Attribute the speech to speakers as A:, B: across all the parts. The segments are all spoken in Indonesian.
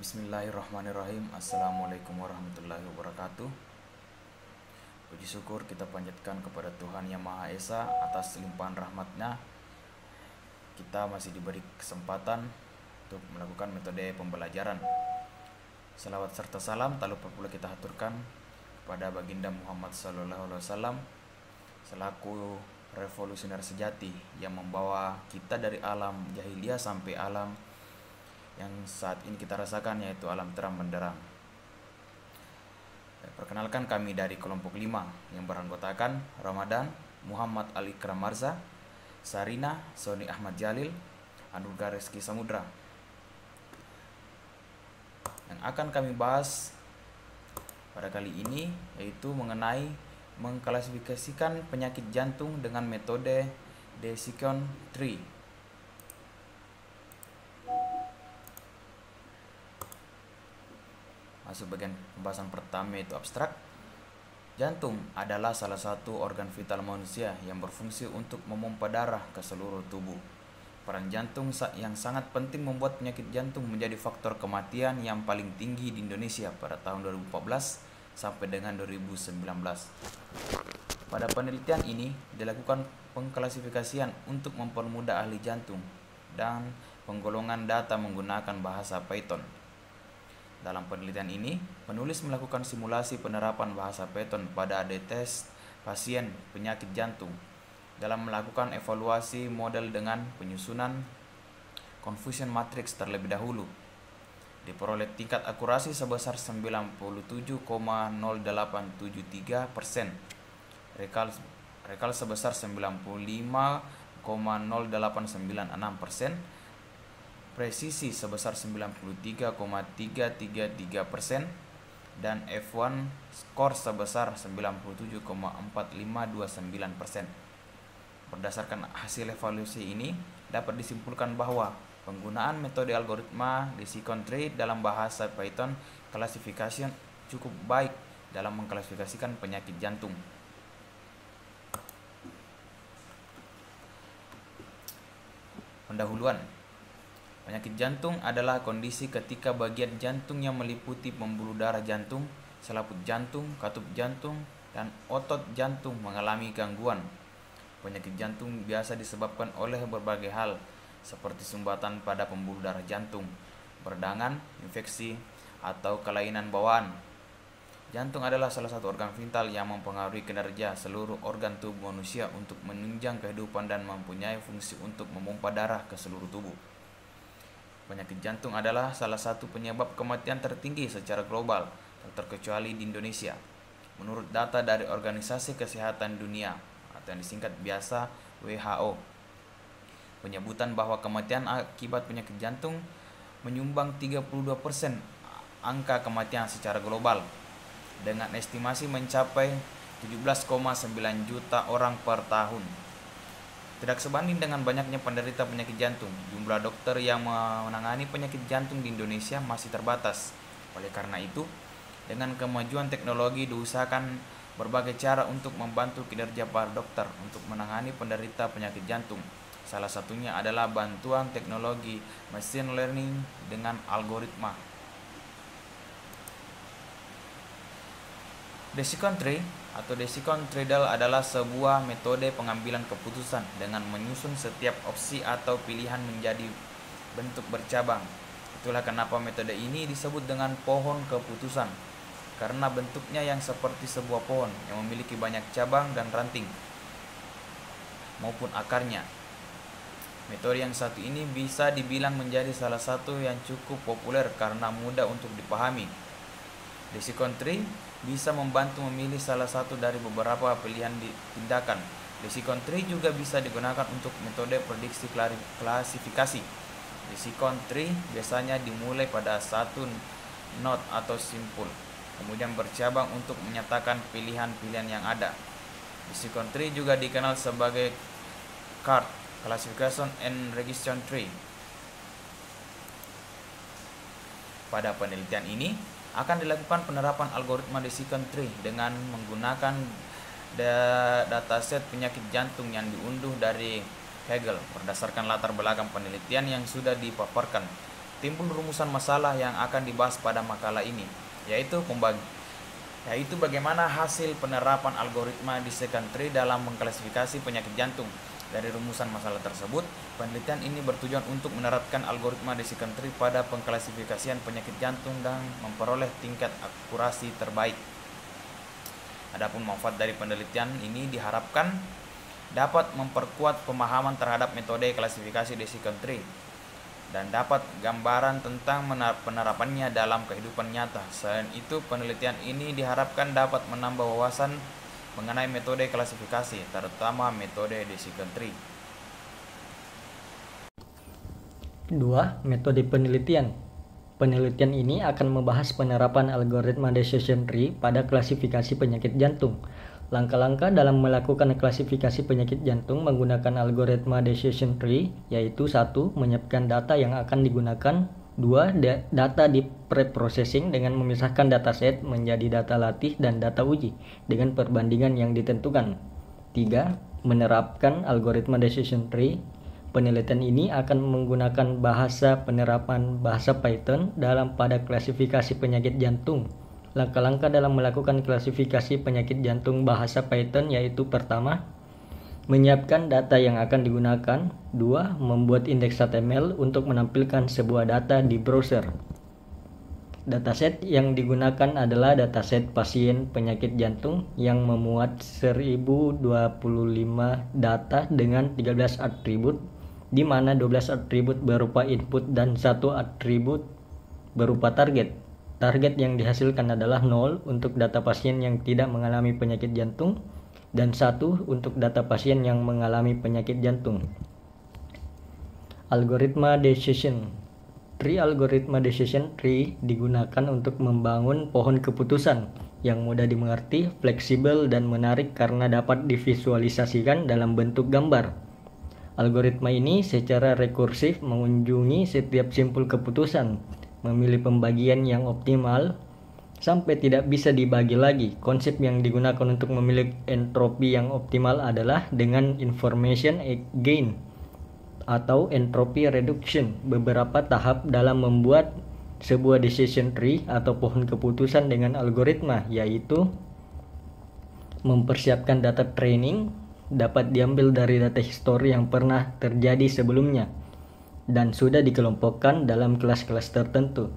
A: Bismillahirrahmanirrahim. Assalamualaikum warahmatullahi wabarakatuh. Puji syukur kita panjatkan kepada Tuhan Yang Maha Esa atas limpahan rahmat-Nya. Kita masih diberi kesempatan untuk melakukan metode pembelajaran. Salawat serta salam tak lupa pula kita haturkan kepada Baginda Muhammad SAW selaku revolusioner sejati yang membawa kita dari alam jahiliyah sampai alam yang saat ini kita rasakan, yaitu alam terang benderang. Perkenalkan, kami dari kelompok 5 yang beranggotakan Ramadan, Muhammad Ali Kramarza, Sarina, Sony Ahmad Jalil, Anugerah Reski Samudra. Yang akan kami bahas pada kali ini yaitu mengenai mengklasifikasikan penyakit jantung dengan metode Decision Tree. Masuk bagian pembahasan pertama, yaitu abstrak. Jantung adalah salah satu organ vital manusia yang berfungsi untuk memompa darah ke seluruh tubuh. Peran jantung yang sangat penting membuat penyakit jantung menjadi faktor kematian yang paling tinggi di Indonesia pada tahun 2014 sampai dengan 2019. Pada penelitian ini dilakukan pengklasifikasian untuk mempermudah ahli jantung dan penggolongan data menggunakan bahasa Python. Dalam penelitian ini, penulis melakukan simulasi penerapan bahasa Python pada tes pasien penyakit jantung dalam melakukan evaluasi model dengan penyusunan confusion matrix terlebih dahulu. Diperoleh tingkat akurasi sebesar 97,0873%, rekal sebesar 95,0896%, presisi sebesar 93,333%, dan F1 skor sebesar 97,4529%. Berdasarkan hasil evaluasi ini, dapat disimpulkan bahwa penggunaan metode algoritma Decision Tree dalam bahasa Python classification cukup baik dalam mengklasifikasikan penyakit jantung. Pendahuluan. Penyakit jantung adalah kondisi ketika bagian jantung yang meliputi pembuluh darah jantung, selaput jantung, katup jantung, dan otot jantung mengalami gangguan. Penyakit jantung biasa disebabkan oleh berbagai hal, seperti sumbatan pada pembuluh darah jantung, peradangan, infeksi, atau kelainan bawaan. Jantung adalah salah satu organ vital yang mempengaruhi kinerja seluruh organ tubuh manusia untuk menunjang kehidupan dan mempunyai fungsi untuk memompa darah ke seluruh tubuh. Penyakit jantung adalah salah satu penyebab kematian tertinggi secara global, tak terkecuali di Indonesia. Menurut data dari Organisasi Kesehatan Dunia atau yang disingkat biasa WHO, penyebutan bahwa kematian akibat penyakit jantung menyumbang 32% angka kematian secara global, dengan estimasi mencapai 17,9 juta orang per tahun. Tidak sebanding dengan banyaknya penderita penyakit jantung, jumlah dokter yang menangani penyakit jantung di Indonesia masih terbatas. Oleh karena itu, dengan kemajuan teknologi diusahakan berbagai cara untuk membantu kinerja para dokter untuk menangani penderita penyakit jantung. Salah satunya adalah bantuan teknologi machine learning dengan algoritma. Decision Tree atau Decision Tree adalah sebuah metode pengambilan keputusan dengan menyusun setiap opsi atau pilihan menjadi bentuk bercabang. Itulah kenapa metode ini disebut dengan pohon keputusan, karena bentuknya yang seperti sebuah pohon yang memiliki banyak cabang dan ranting maupun akarnya. Metode yang satu ini bisa dibilang menjadi salah satu yang cukup populer karena mudah untuk dipahami. Decision Tree bisa membantu memilih salah satu dari beberapa pilihan tindakan. Decision Tree juga bisa digunakan untuk metode prediksi klasifikasi. Decision Tree biasanya dimulai pada satu node atau simpul, kemudian bercabang untuk menyatakan pilihan-pilihan yang ada. Decision Tree juga dikenal sebagai CART, Classification and Registration Tree. Pada penelitian ini akan dilakukan penerapan algoritma Decision Tree dengan menggunakan dataset penyakit jantung yang diunduh dari Kaggle berdasarkan latar belakang penelitian yang sudah dipaparkan. timbul rumusan masalah yang akan dibahas pada makalah ini, yaitu bagaimana hasil penerapan algoritma di second tree dalam mengklasifikasi penyakit jantung. Dari rumusan masalah tersebut, penelitian ini bertujuan untuk menerapkan algoritma di second tree pada pengklasifikasian penyakit jantung dan memperoleh tingkat akurasi terbaik. Adapun manfaat dari penelitian ini diharapkan dapat memperkuat pemahaman terhadap metode klasifikasi di second tree dan dapat gambaran tentang penerapannya dalam kehidupan nyata. Selain itu, penelitian ini diharapkan dapat menambah wawasan mengenai metode klasifikasi, terutama metode di second tree.
B: 2. Metode penelitian. Penelitian ini akan membahas penerapan algoritma decision tree pada klasifikasi penyakit jantung. Langkah-langkah dalam melakukan klasifikasi penyakit jantung menggunakan algoritma decision tree yaitu 1. Menyiapkan data yang akan digunakan. 2. Data di pre-processing dengan memisahkan dataset menjadi data latih dan data uji dengan perbandingan yang ditentukan. 3. Menerapkan algoritma decision tree. Penelitian ini akan menggunakan penerapan bahasa Python pada klasifikasi penyakit jantung. Langkah-langkah dalam melakukan klasifikasi penyakit jantung bahasa Python yaitu pertama, menyiapkan data yang akan digunakan. 2. Membuat indeks HTML untuk menampilkan sebuah data di browser. Dataset yang digunakan adalah dataset pasien penyakit jantung yang memuat 1025 data dengan 13 atribut, di mana 12 atribut berupa input dan 1 atribut berupa target. Target yang dihasilkan adalah 0 untuk data pasien yang tidak mengalami penyakit jantung dan 1 untuk data pasien yang mengalami penyakit jantung. Algoritma decision tree. Algoritma decision tree digunakan untuk membangun pohon keputusan yang mudah dimengerti, fleksibel, dan menarik karena dapat divisualisasikan dalam bentuk gambar. Algoritma ini secara rekursif mengunjungi setiap simpul keputusan, memilih pembagian yang optimal sampai tidak bisa dibagi lagi. Konsep yang digunakan untuk memilih entropi yang optimal adalah dengan information gain atau entropy reduction. Beberapa tahap dalam membuat sebuah decision tree atau pohon keputusan dengan algoritma, yaitu mempersiapkan data training dapat diambil dari data histori yang pernah terjadi sebelumnya dan sudah dikelompokkan dalam kelas-kelas tertentu.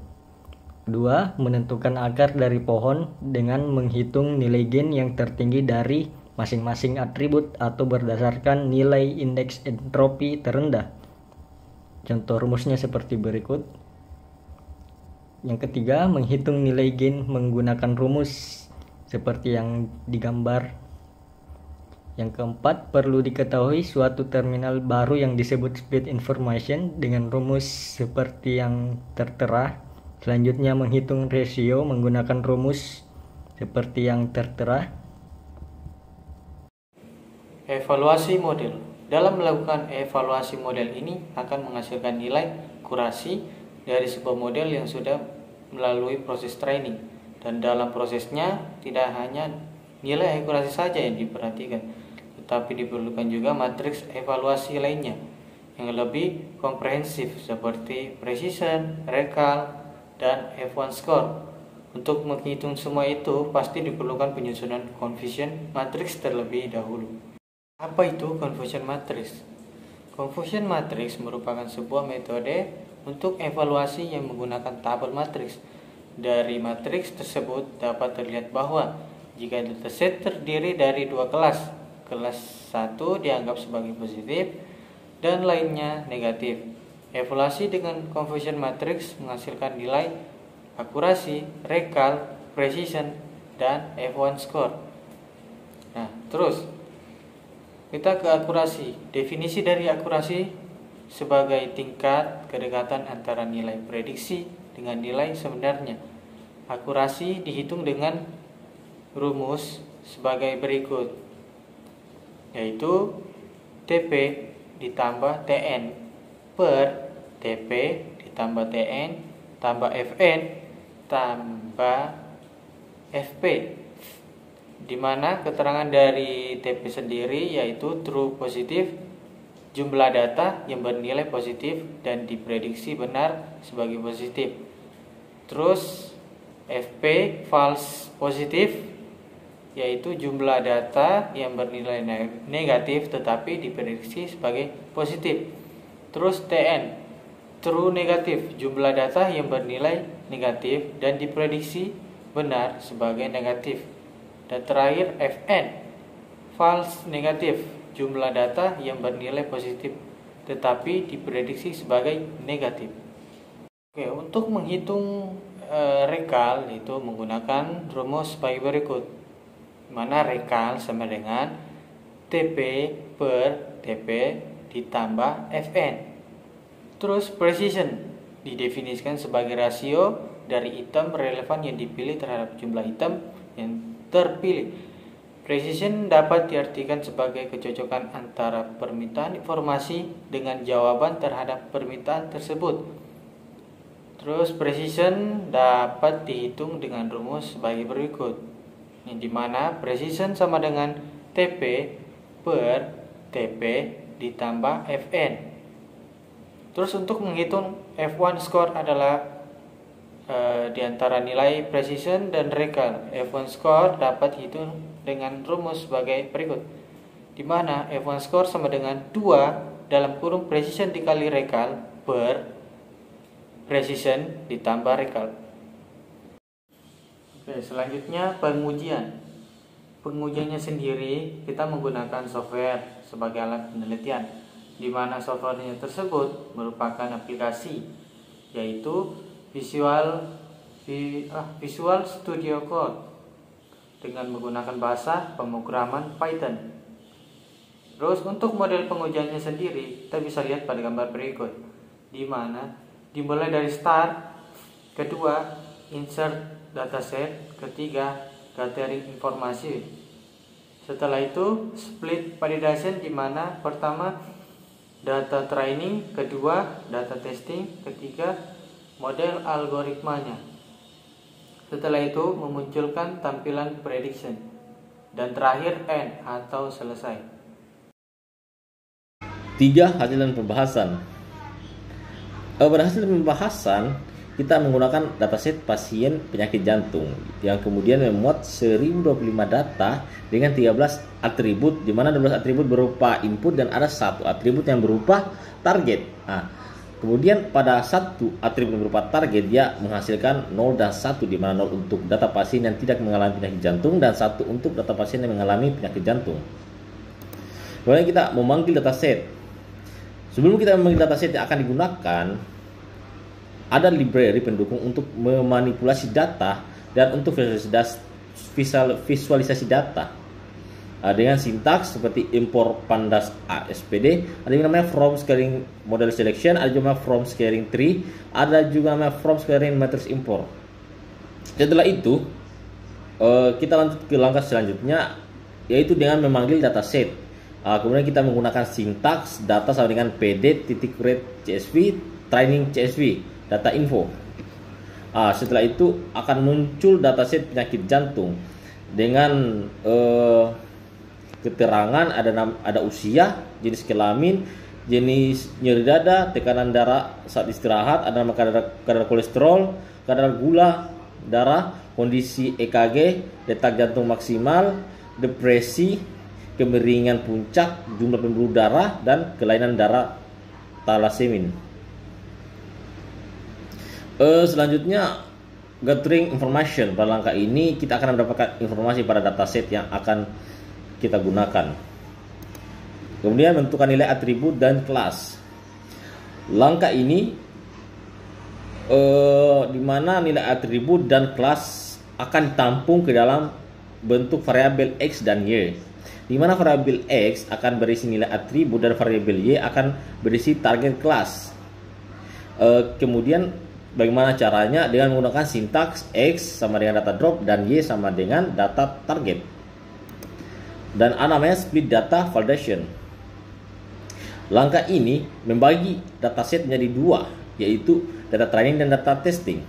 B: 2. Menentukan akar dari pohon dengan menghitung nilai gain yang tertinggi dari masing-masing atribut atau berdasarkan nilai indeks entropi terendah. Contoh rumusnya seperti berikut. Yang ketiga, menghitung nilai gain menggunakan rumus seperti yang digambar. Yang keempat, perlu diketahui suatu terminal baru yang disebut speed information dengan rumus seperti yang tertera. Selanjutnya, menghitung rasio menggunakan rumus seperti yang tertera.
C: Evaluasi model. Dalam melakukan evaluasi model ini akan menghasilkan nilai akurasi dari sebuah model yang sudah melalui proses training. Dan dalam prosesnya tidak hanya nilai akurasi saja yang diperhatikan, tetapi diperlukan juga matriks evaluasi lainnya yang lebih komprehensif seperti precision, recall, dan F1 score. Untuk menghitung semua itu pasti diperlukan penyusunan confusion matrix terlebih dahulu. Apa itu confusion matrix? Confusion matrix merupakan sebuah metode untuk evaluasi yang menggunakan tabel matriks. Dari matriks tersebut dapat terlihat bahwa jika dataset terdiri dari dua kelas 1 dianggap sebagai positif dan lainnya negatif. Evaluasi dengan confusion matrix menghasilkan nilai akurasi, recall, precision, dan F1 score. Nah, terus kita ke akurasi. Definisi dari akurasi sebagai tingkat kedekatan antara nilai prediksi dengan nilai sebenarnya. Akurasi dihitung dengan rumus sebagai berikut, yaitu TP ditambah TN per TP ditambah TN tambah FN tambah FP, di mana keterangan dari TP sendiri yaitu true positif jumlah data yang bernilai positif dan diprediksi benar sebagai positif. Terus FP false positif, yaitu jumlah data yang bernilai negatif tetapi diprediksi sebagai positif. Terus TN true negatif, jumlah data yang bernilai negatif dan diprediksi benar sebagai negatif. Dan terakhir FN false negatif, jumlah data yang bernilai positif tetapi diprediksi sebagai negatif. Oke, untuk menghitung rekal itu menggunakan rumus sebagai berikut, mana rekal sama dengan TP per TP ditambah FN. Terus precision didefinisikan sebagai rasio dari item relevan yang dipilih terhadap jumlah item yang terpilih. Precision dapat diartikan sebagai kecocokan antara permintaan informasi dengan jawaban terhadap permintaan tersebut. Terus precision dapat dihitung dengan rumus sebagai berikut, yang dimana precision sama dengan TP per TP ditambah FN. Terus untuk menghitung F1 score adalah di antara nilai precision dan recall. F1 score dapat dihitung dengan rumus sebagai berikut, di mana F1 score sama dengan 2 dalam kurung precision dikali recall per precision ditambah recall. Oke, selanjutnya pengujian. Pengujiannya sendiri kita menggunakan software sebagai alat penelitian, di mana softwarenya tersebut merupakan aplikasi, yaitu Visual Studio Code dengan menggunakan bahasa pemrograman Python. Terus untuk model pengujiannya sendiri kita bisa lihat pada gambar berikut, di mana dimulai dari start, kedua insert dataset, ketiga gathering informasi. Setelah itu split validation, di mana pertama data training, kedua data testing, ketiga model algoritmanya. Setelah itu memunculkan tampilan prediction, dan terakhir end atau selesai.
D: 3. Hasil dan pembahasan. Pada hasil pembahasan kita menggunakan dataset pasien penyakit jantung yang kemudian memuat 1025 data dengan 13 atribut, di mana 12 atribut berupa input dan ada satu atribut yang berupa target. Kemudian pada satu atribut berupa target dia menghasilkan 0 dan 1, di mana 0 untuk data pasien yang tidak mengalami penyakit jantung dan 1 untuk data pasien yang mengalami penyakit jantung. Kemudian kita memanggil dataset. Sebelum kita memanggil dataset yang akan digunakan, ada library pendukung untuk memanipulasi data dan untuk visualisasi data dengan sintaks seperti import pandas ASPD, ada yang namanya from scaling model selection, ada juga from scaling tree, ada juga namanya from scaling matrix import. Setelah itu kita lanjut ke langkah selanjutnya, yaitu dengan memanggil dataset. Kemudian kita menggunakan sintaks data sama dengan pd.read csv training csv data info. Setelah itu akan muncul dataset penyakit jantung dengan keterangan ada usia, jenis kelamin, jenis nyeri dada, tekanan darah saat istirahat, ada nama kadar kolesterol, kadar gula darah, kondisi EKG, detak jantung maksimal, depresi, kemiringan puncak, jumlah pembuluh darah, dan kelainan darah talasemin. Selanjutnya gathering information. Pada langkah ini kita akan mendapatkan informasi pada dataset yang akan kita gunakan. Kemudian menentukan nilai atribut dan kelas. Langkah ini di mana nilai atribut dan kelas akan ditampung ke dalam bentuk variabel X dan Y, di mana variabel X akan berisi nilai atribut dan variabel Y akan berisi target kelas. Kemudian bagaimana caranya? Dengan menggunakan sintaks X sama dengan data drop dan Y sama dengan data target. Dan namanya split data validation. Langkah ini membagi dataset menjadi dua, yaitu data training dan data testing.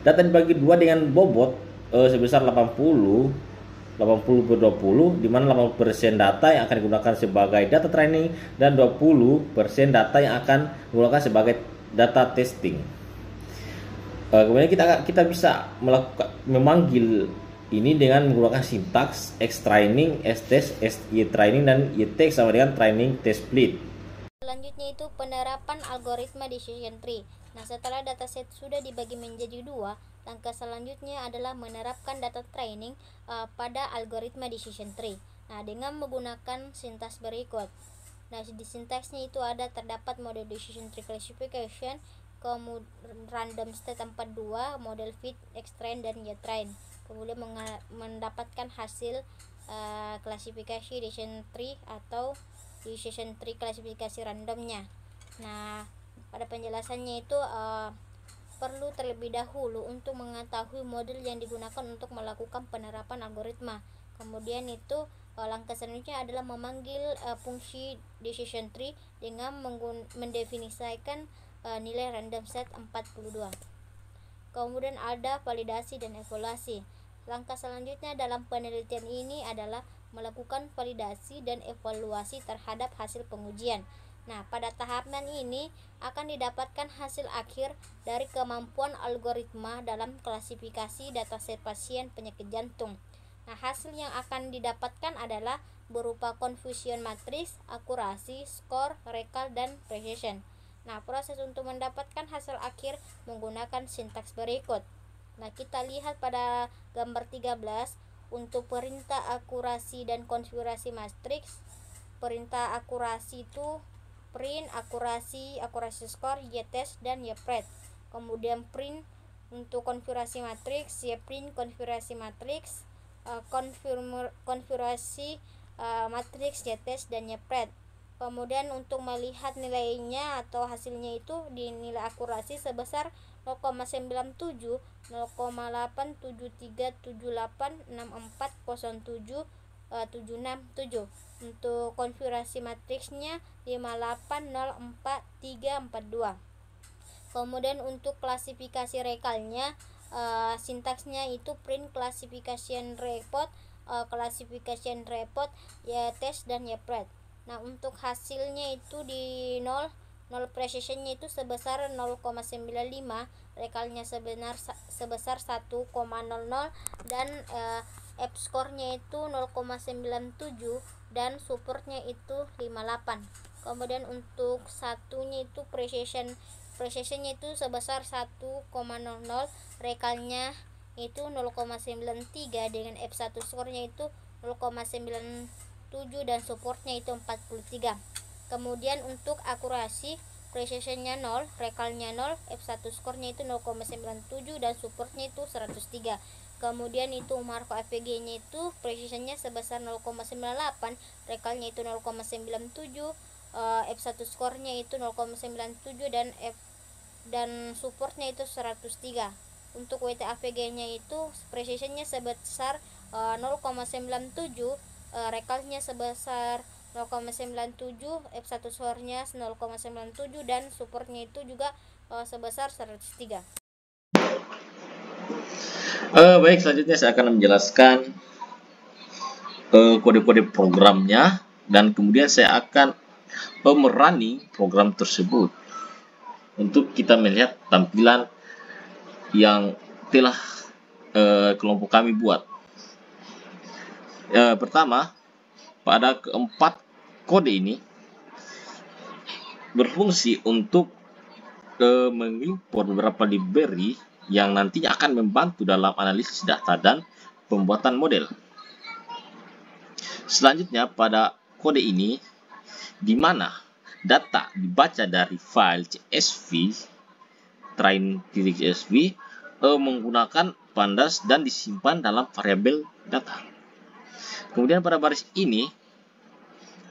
D: Data dibagi dua dengan bobot sebesar 80 80/20, di mana 80% data yang akan digunakan sebagai data training dan 20% data yang akan digunakan sebagai data testing. Kemudian kita bisa memanggil ini dengan menggunakan sintaks X-training, S-test, Y-training, dan Y-test sama dengan training test split.
E: Selanjutnya itu penerapan algoritma decision tree. Nah, setelah dataset sudah dibagi menjadi dua, langkah selanjutnya adalah menerapkan data training pada algoritma decision tree. Nah, dengan menggunakan sintaks berikut. Nah, di sintaksnya itu terdapat model decision tree classification, kemudian random state 42, model fit, X-train, dan Y-train. Kemudian mendapatkan hasil klasifikasi decision tree atau decision tree klasifikasi randomnya. Nah, pada penjelasannya itu perlu terlebih dahulu untuk mengetahui model yang digunakan untuk melakukan penerapan algoritma. Kemudian itu langkah selanjutnya adalah memanggil fungsi decision tree dengan mendefinisikan nilai random set 42. Kemudian ada validasi dan evaluasi. Langkah selanjutnya dalam penelitian ini adalah melakukan validasi dan evaluasi terhadap hasil pengujian. Nah, pada tahapan ini akan didapatkan hasil akhir dari kemampuan algoritma dalam klasifikasi dataset pasien penyakit jantung. Nah, hasil yang akan didapatkan adalah berupa confusion matrix, akurasi, skor, recall, dan precision. Nah, proses untuk mendapatkan hasil akhir menggunakan sintaks berikut. Nah, kita lihat pada gambar 13 untuk perintah akurasi dan konfigurasi matriks. Perintah akurasi itu print, akurasi skor, Y-test, dan Y-pred. Kemudian print untuk konfigurasi matriks, Y-print konfigurasi matriks, konfigurasi matriks, Y-test, dan Y-pred. Kemudian untuk melihat nilainya atau hasilnya itu di nilai akurasi sebesar 0,97, 0,873786407 767. Untuk konfigurasi matriksnya 5804342. Kemudian untuk klasifikasi rekalnya sintaksnya itu print classification report, Y-test, dan Y-pred. Nah, untuk hasilnya itu di 0 precisionnya itu sebesar 0,95, rekalnya sebesar 1,00, dan F-score-nya itu 0,97 dan supportnya itu 58. Kemudian untuk satunya itu precision-nya itu sebesar 1,00, rekalnya itu 0,93 dengan F1 score-nya itu 0,97 dan supportnya itu 43. Kemudian untuk akurasi, precision-nya 0, rekalnya 0, F1 score-nya itu 0,97 dan supportnya itu 103. Kemudian itu marco AVG-nya itu precision-nya sebesar 0,98, rekalnya itu 0,97, F1 score-nya itu 0,97 dan supportnya itu 103. Untuk WT-AVG-nya itu precision-nya sebesar 0,97, rekalnya sebesar 0,97, F1 score-nya 0,97 dan supportnya itu juga sebesar 103.
D: Baik, selanjutnya saya akan menjelaskan kode-kode programnya dan kemudian saya akan merunning program tersebut untuk kita melihat tampilan yang telah kelompok kami buat. Pertama, pada keempat kode ini berfungsi untuk mengimport beberapa library yang nantinya akan membantu dalam analisis data dan pembuatan model. Selanjutnya pada kode ini, di mana data dibaca dari file CSV, train.csv, menggunakan pandas dan disimpan dalam variabel data. Kemudian pada baris ini,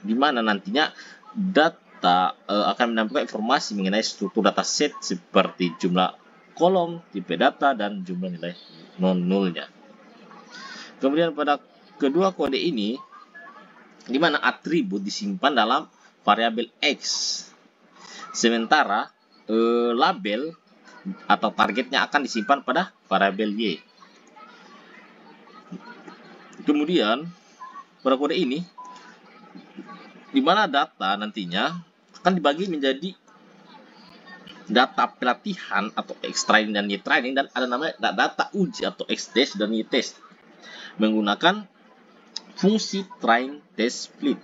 D: di mana nantinya data akan menampilkan informasi mengenai struktur dataset seperti jumlah kolom, tipe data, dan jumlah nilai non-nullnya. Kemudian pada kedua kode ini, di mana atribut disimpan dalam variabel X, sementara label atau targetnya akan disimpan pada variabel Y. Kemudian pada kode ini, di mana data nantinya akan dibagi menjadi data pelatihan atau X-training dan Y-training, dan ada namanya data uji atau X-test dan Y-test menggunakan fungsi train test split.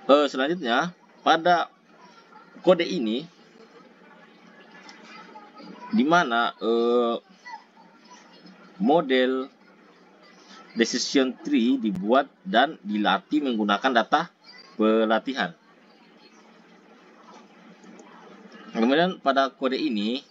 D: Selanjutnya pada kode ini, di mana model decision tree dibuat dan dilatih menggunakan data pelatihan. Kemudian pada kode ini,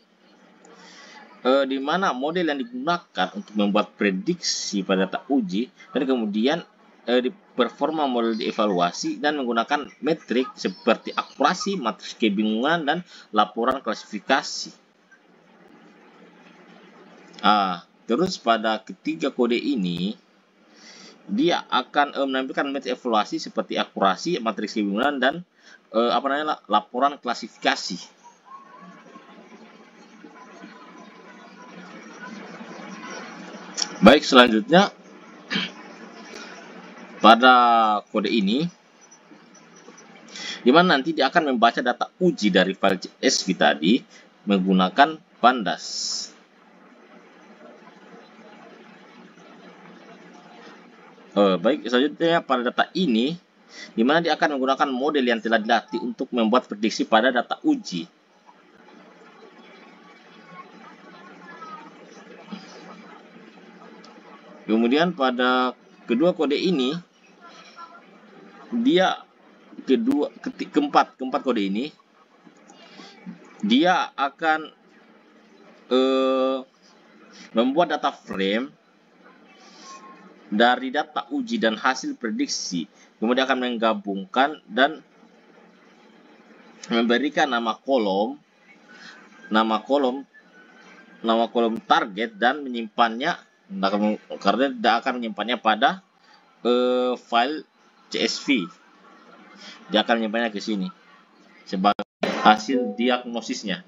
D: di mana model yang digunakan untuk membuat prediksi pada data uji, dan kemudian di performa model dievaluasi dan menggunakan metrik seperti akurasi, matriks kebingungan, dan laporan klasifikasi. Terus pada ketiga kode ini, dia akan menampilkan metrik evaluasi seperti akurasi, matriks kebingungan, dan laporan klasifikasi. Baik, selanjutnya pada kode ini, di mana nanti dia akan membaca data uji dari file CSV tadi menggunakan Pandas. Baik, selanjutnya pada data ini, di mana dia akan menggunakan model yang telah dilatih untuk membuat prediksi pada data uji. Kemudian pada kedua kode ini, dia keempat kode ini, dia akan membuat data frame dari data uji dan hasil prediksi, kemudian akan menggabungkan dan memberikan nama kolom target dan menyimpannya, karena tidak akan menyimpannya pada file CSV. Dia akan menyimpannya ke sini sebagai hasil diagnosisnya.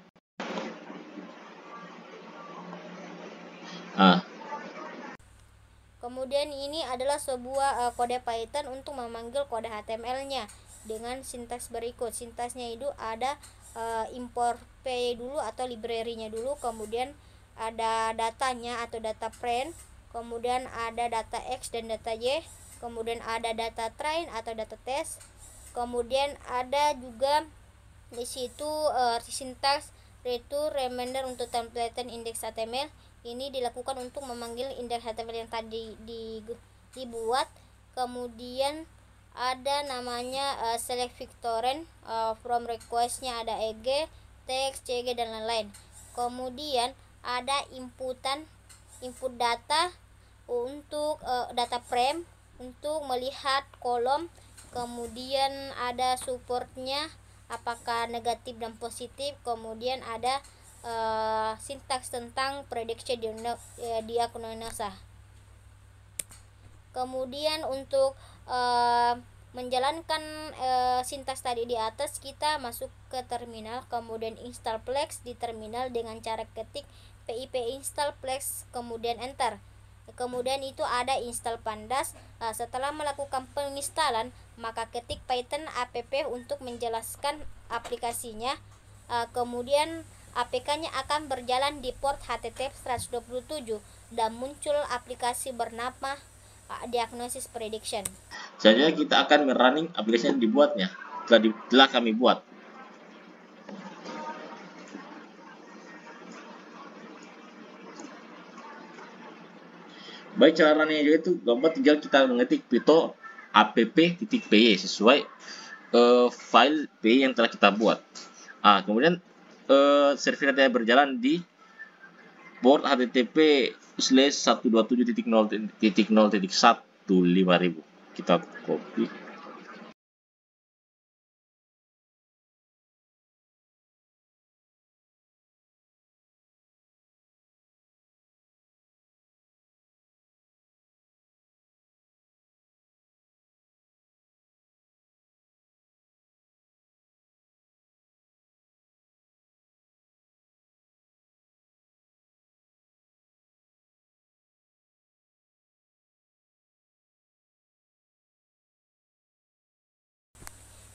E: Kemudian ini adalah sebuah kode Python untuk memanggil kode HTML-nya dengan sintaks berikut. Sintaksnya itu ada import p dulu atau library-nya dulu, kemudian ada datanya atau data print, kemudian ada data X dan data Y, kemudian ada data train atau data test, kemudian ada juga di situ sintaks return remainder untuk template index HTML. Ini dilakukan untuk memanggil indeks HTML yang tadi dibuat. Kemudian ada namanya select victorian, from request-nya ada EG, text, CG, dan lain-lain. Kemudian ada input data untuk data frame untuk melihat kolom. Kemudian ada supportnya apakah negatif dan positif. Kemudian ada sintaks tentang prediksi diagnosa. Kemudian untuk menjalankan sintaks tadi di atas, kita masuk ke terminal, kemudian install Plex di terminal dengan cara ketik pip install Plex, kemudian enter. Kemudian itu ada install Pandas. Setelah melakukan penginstalan, maka ketik Python app untuk menjelaskan aplikasinya. Kemudian APK-nya akan berjalan di port HTTP 127 dan muncul aplikasi bernama Diagnosis Prediction.
D: Selanjutnya kita akan merunning aplikasi yang dibuatnya, telah kami buat. Baik, cara running juga itu gampang, tinggal kita mengetik pito app.py sesuai file py yang telah kita buat. Kemudian servernya berjalan di port http://127.0.0.1 kita copy.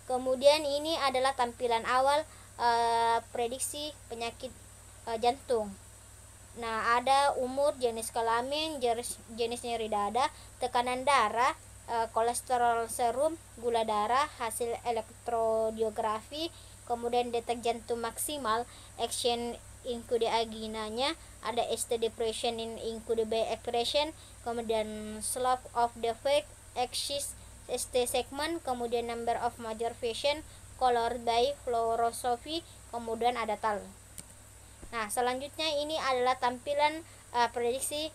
E: Kemudian ini adalah tampilan awal prediksi penyakit jantung. Nah, ada umur, jenis kelamin, jenis nyeri dada, tekanan darah, kolesterol serum, gula darah, hasil elektrokardiografi, kemudian detak jantung maksimal, action include aginanya, ada ST depression in include by aggression, kemudian slope of the fake axis ST segment, kemudian number of major lesion colored by fluoroscopy, kemudian ada tal. Nah, selanjutnya ini adalah tampilan prediksi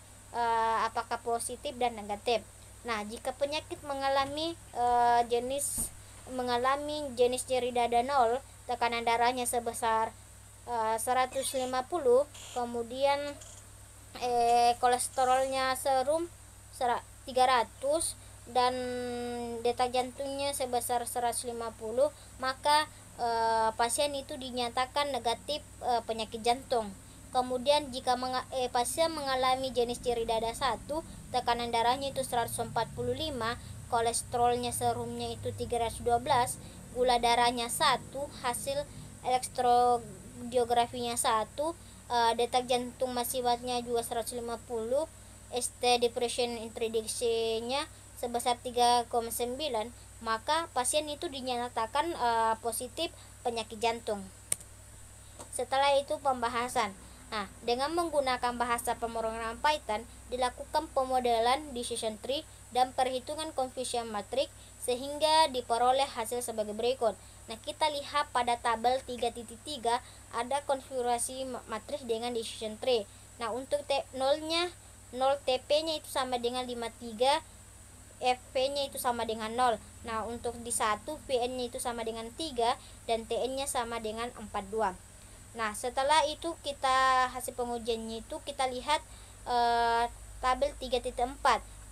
E: apakah positif dan negatif. Nah, jika penyakit mengalami jenis nyeri dada 0, tekanan darahnya sebesar 150, kemudian kolesterolnya serum 300 dan detak jantungnya sebesar 150, maka pasien itu dinyatakan negatif penyakit jantung. Kemudian jika pasien mengalami jenis nyeri dada 1, tekanan darahnya itu 145, kolesterolnya serumnya itu 312, gula darahnya 1, hasil elektrokardiografinya 1, detak jantung masivatnya juga 150, ST depression index-nya sebesar 3,9, maka pasien itu dinyatakan positif penyakit jantung. Setelah itu pembahasan. Nah, dengan menggunakan bahasa pemrograman Python dilakukan pemodelan decision tree dan perhitungan confusion matrix sehingga diperoleh hasil sebagai berikut. Nah, kita lihat pada tabel 3.3 ada konfigurasi matriks dengan decision tree. Nah, untuk T0-nya 0, TP-nya itu sama dengan 53, FP-nya itu sama dengan 0. Nah, untuk di 1, VN-nya itu sama dengan 3 dan TN-nya sama dengan 42. Nah, setelah itu kita hasil pengujiannya itu kita lihat tabel 3.4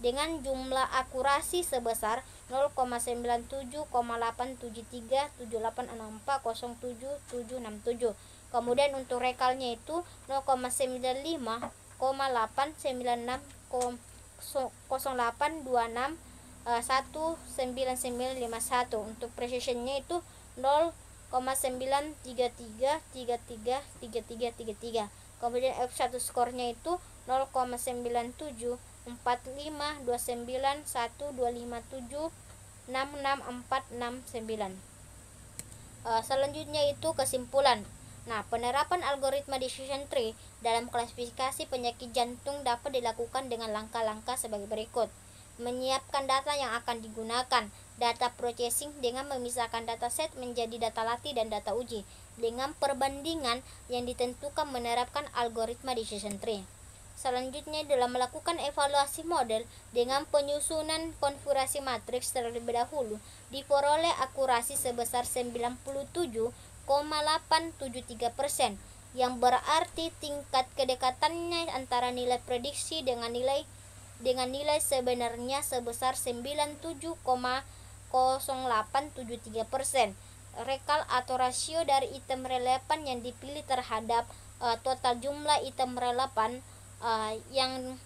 E: dengan jumlah akurasi sebesar 0,97,87378640767. Kemudian untuk rekalnya itu 0,95,896,0826 19951. Untuk precisionnya itu 0,933333333. Kemudian F1 skornya itu 0,974529125766469. Selanjutnya itu kesimpulan. Nah, penerapan algoritma decision tree dalam klasifikasi penyakit jantung dapat dilakukan dengan langkah-langkah sebagai berikut. Menyiapkan data yang akan digunakan, data processing dengan memisahkan dataset menjadi data latih dan data uji, dengan perbandingan yang ditentukan menerapkan algoritma decision tree. Selanjutnya dalam melakukan evaluasi model dengan penyusunan konfigurasi matriks terlebih dahulu, diperoleh akurasi sebesar 97,873%, yang berarti tingkat kedekatannya antara nilai prediksi dengan nilai sebenarnya sebesar 97,0873%. Rekal atau rasio dari item relevan yang dipilih terhadap total jumlah item relevan yang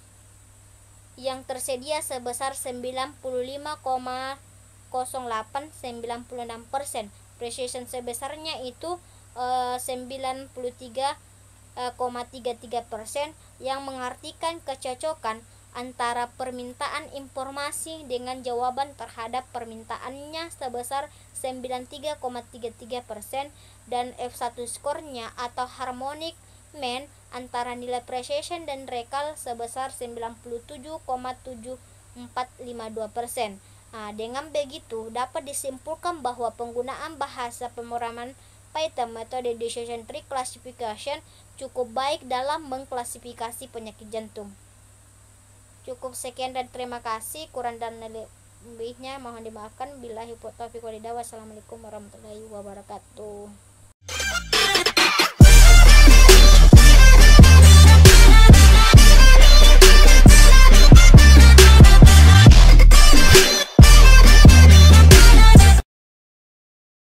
E: tersedia sebesar 95,0896%. Precision sebesarnya itu 93,33%, yang mengartikan kecocokan antara permintaan informasi dengan jawaban terhadap permintaannya sebesar 93,33%, dan F1 skornya atau harmonic mean antara nilai precision dan rekal sebesar 97,7452%. Nah, dengan begitu dapat disimpulkan bahwa penggunaan bahasa pemrograman Python metode decision tree classification cukup baik dalam mengklasifikasi penyakit jantung. Cukup sekian dan terima kasih. Kurang dan lebihnya mohon dimaafkan. Billahi taufiq walhidayah. Wassalamualaikum warahmatullahi wabarakatuh.